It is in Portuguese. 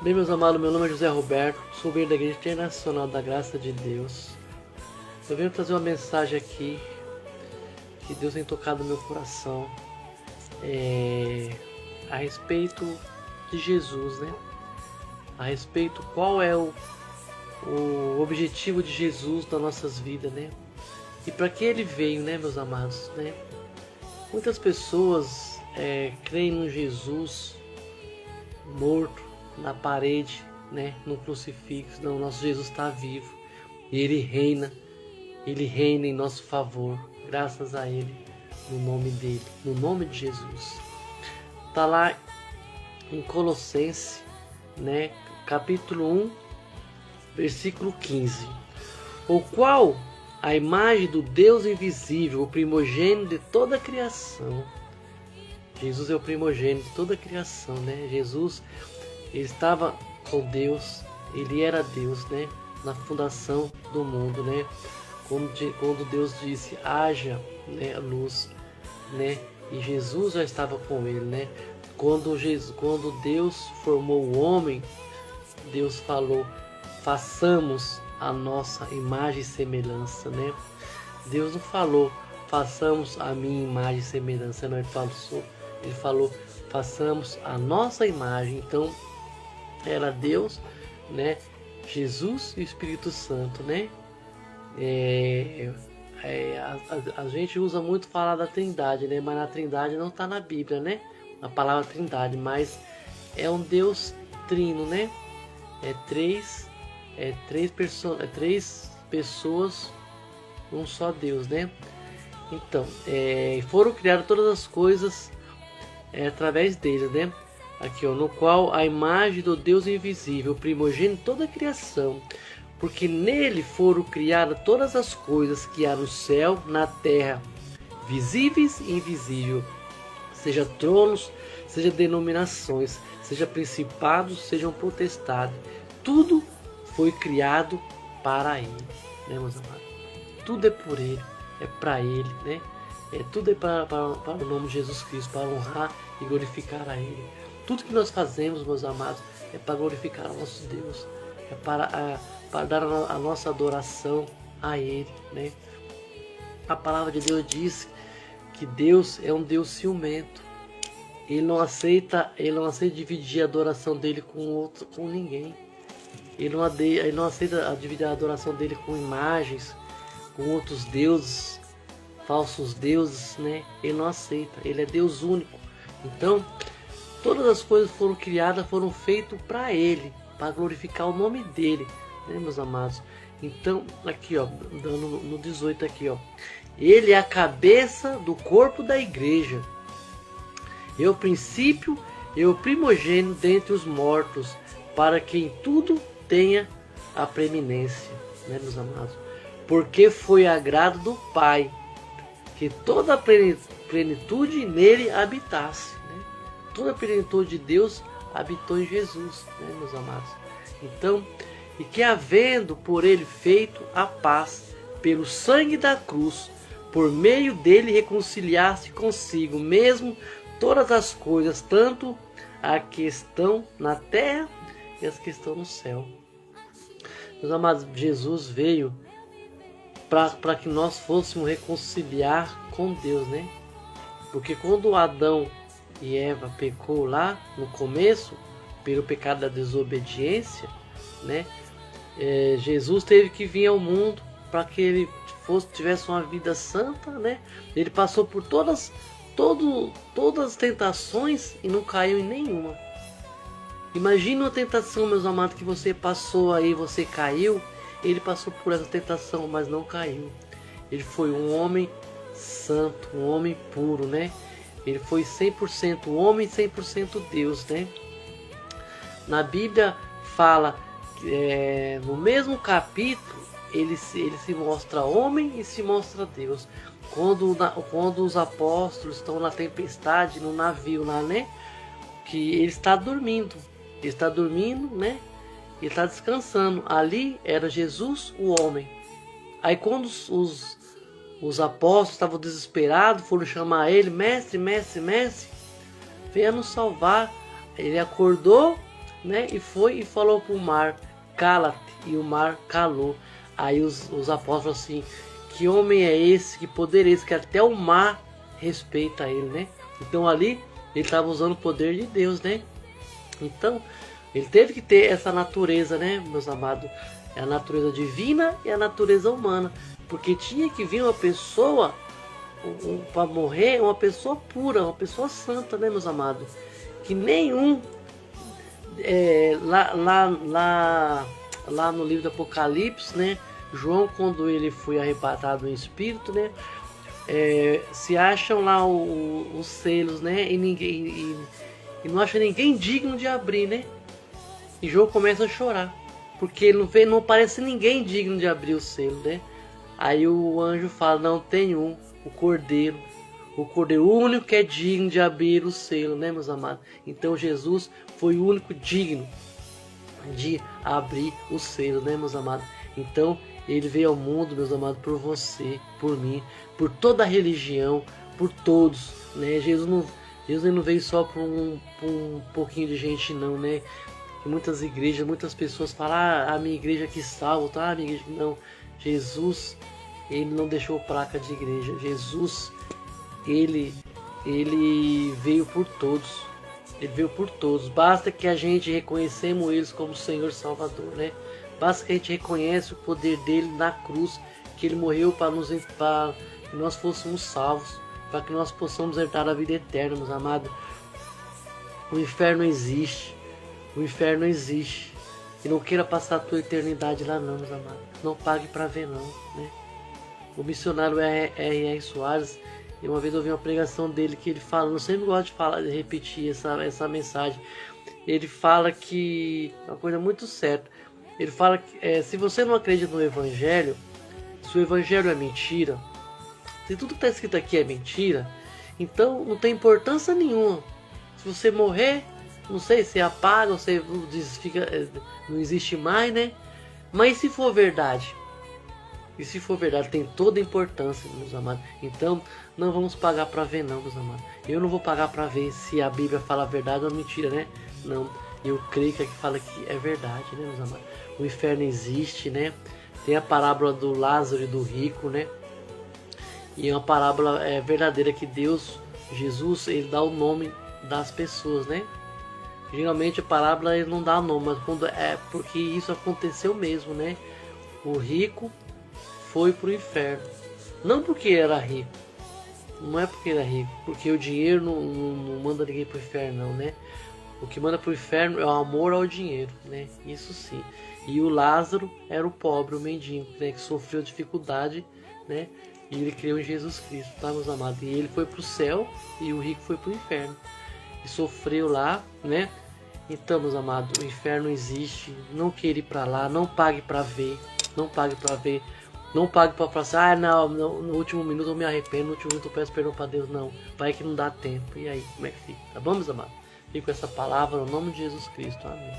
Bem, meus amados, meu nome é José Roberto, sou obreiro da Igreja Internacional da Graça de Deus. Eu venho trazer uma mensagem aqui que Deus tem tocado no meu coração a respeito de Jesus, né? A respeito qual é o objetivo de Jesus nas nossas vidas, né? E para que ele veio, né, meus amados, né? Muitas pessoas creem no Jesus morto na parede, né, no crucifixo. Não, nosso Jesus está vivo e ele reina em nosso favor, graças a ele, no nome dele, no nome de Jesus. Tá lá em Colossenses, né, capítulo 1, versículo 15, o qual a imagem do Deus invisível, o primogênito de toda a criação. Jesus é o primogênito de toda a criação, né? Jesus, ele estava com Deus, ele era Deus, né? Na fundação do mundo, né? Quando Deus disse, haja, né, luz, né? E Jesus já estava com ele, né? Quando Deus formou o homem, Deus falou, façamos a nossa imagem e semelhança, né? Deus não falou, façamos a minha imagem e semelhança, não, ele falou, façamos a nossa imagem. Então, era Deus, né? Jesus e o Espírito Santo, né? A gente usa muito falar da Trindade, né? Mas a Trindade não está na Bíblia, né? A palavra Trindade, mas é um Deus trino, né? Três pessoas, um só Deus, né? Então, foram criadas todas as coisas através dele, né? Aqui, ó, no qual a imagem do Deus invisível, primogênito de toda a criação, porque nele foram criadas todas as coisas que há no céu, na terra, visíveis e invisíveis, seja tronos, seja denominações, seja principados, sejam potestades, tudo foi criado para ele, né, meus amados? Tudo é por ele, é para ele, né? Tudo é para o nome de Jesus Cristo, para honrar e glorificar a ele. Tudo que nós fazemos, meus amados, é para glorificar o nosso Deus, é para dar a nossa adoração a ele, né? A palavra de Deus diz que Deus é um Deus ciumento. Ele não aceita dividir a adoração dele com ninguém. Ele não aceita dividir a adoração dele com imagens, com outros deuses, falsos deuses, né? Ele não aceita. Ele é Deus único. Então, todas as coisas foram criadas, foram feitas para ele, para glorificar o nome dele, né, meus amados? Então, aqui, ó, dando no 18 aqui, ó. Ele é a cabeça do corpo da igreja. É o princípio, é o primogênito dentre os mortos, para que em tudo tenha a preeminência, né, meus amados? Porque foi agrado do Pai que toda a plenitude nele habitasse, né? Toda a plenitude de Deus habitou em Jesus, né, meus amados? Então, e que havendo por ele feito a paz pelo sangue da cruz, por meio dele reconciliasse consigo mesmo todas as coisas, tanto a que estão na terra e as que estão no céu. Meus amados, Jesus veio para que nós fôssemos reconciliar com Deus, né? Porque quando Adão e Eva pecou lá no começo, pelo pecado da desobediência, né? Jesus teve que vir ao mundo para que ele tivesse uma vida santa, né? Ele passou por todas as tentações e não caiu em nenhuma. Imagina uma tentação, meus amados, que você passou aí, você caiu. Ele passou por essa tentação, mas não caiu. Ele foi um homem santo, um homem puro, né? Ele foi 100% homem, 100% Deus, né? Na Bíblia fala, no mesmo capítulo, ele se mostra homem e se mostra Deus. Quando os apóstolos estão na tempestade, no navio lá, né? Que ele está dormindo. Ele está dormindo, né? Ele está descansando. Ali era Jesus, o homem. Aí quando os apóstolos estavam desesperados, foram chamar ele, mestre, venha nos salvar. Ele acordou né? E foi e falou para o mar, cala-te, e o mar calou. Aí os apóstolos assim, que homem é esse, que poder é esse, que até o mar respeita ele, né? Então ali ele estava usando o poder de Deus, né? Então ele teve que ter essa natureza, né, meus amados? É a natureza divina e a natureza humana, porque tinha que vir uma pessoa para morrer, uma pessoa pura, uma pessoa santa, né, meus amados? Que nenhum lá no livro do Apocalipse, né? João, quando ele foi arrebatado em espírito, né? Se acham lá os selos, né? E não acha ninguém digno de abrir, né? E João começa a chorar, porque ele não parece ninguém digno de abrir o selo, né? Aí o anjo fala, não, tem um, o Cordeiro, o único que é digno de abrir o selo, né, meus amados? Então Jesus foi o único digno de abrir o selo, né, meus amados? Então ele veio ao mundo, meus amados, por você, por mim, por toda a religião, por todos, né? Jesus não veio só por um pouquinho de gente, não, né? Em muitas igrejas, muitas pessoas falam, a minha igreja que salva, tá? A minha igreja... Não, Jesus, ele não deixou placa de igreja. Jesus, ele veio por todos. Ele veio por todos. Basta que a gente reconhecemos eles como Senhor e Salvador, né? Basta que a gente reconhece o poder dele na cruz, que ele morreu para que nós fôssemos salvos, para que nós possamos herdar a vida eterna, meus amados. O inferno existe. O inferno existe. E não queira passar a tua eternidade lá não, meus amados. Não pague para ver não, né? O missionário R.R. Soares, uma vez eu ouvi uma pregação dele que ele fala, eu sempre gosto de repetir essa mensagem. Ele fala que, uma coisa muito certa, ele fala que se você não acredita no Evangelho, se o Evangelho é mentira, se tudo que está escrito aqui é mentira, então não tem importância nenhuma. Se você morrer, não sei se apaga ou se não existe mais, né? Mas se for verdade, e se for verdade, tem toda a importância, meus amados. Então, não vamos pagar para ver não, meus amados. Eu não vou pagar para ver se a Bíblia fala a verdade ou mentira, né? Não, eu creio que aqui fala que é verdade, né, meus amados? O inferno existe, né? Tem a parábola do Lázaro e do rico, né? E é uma parábola verdadeira que Deus, Jesus, ele dá o nome das pessoas, né? Geralmente a parábola ele não dá nome, mas quando porque isso aconteceu mesmo, né? O rico foi pro inferno, não porque era rico, não é porque era rico, porque o dinheiro não manda ninguém pro inferno, não, né? O que manda pro inferno é o amor ao dinheiro, né? Isso sim. E o Lázaro era o pobre, o mendigo, né? Que sofreu dificuldade, né? E ele creu em Jesus Cristo, tá, meus amados? E ele foi pro céu e o rico foi pro inferno e sofreu lá, né? Então, meus amados, o inferno existe. Não queira ir para lá, não pague para ver, não pague para ver, não pague para falar assim, não, no último minuto eu me arrependo, no último minuto eu peço perdão para Deus, não, vai que não dá tempo. E aí, como é que fica? Tá bom, meus amados? Fico com essa palavra no nome de Jesus Cristo, amém.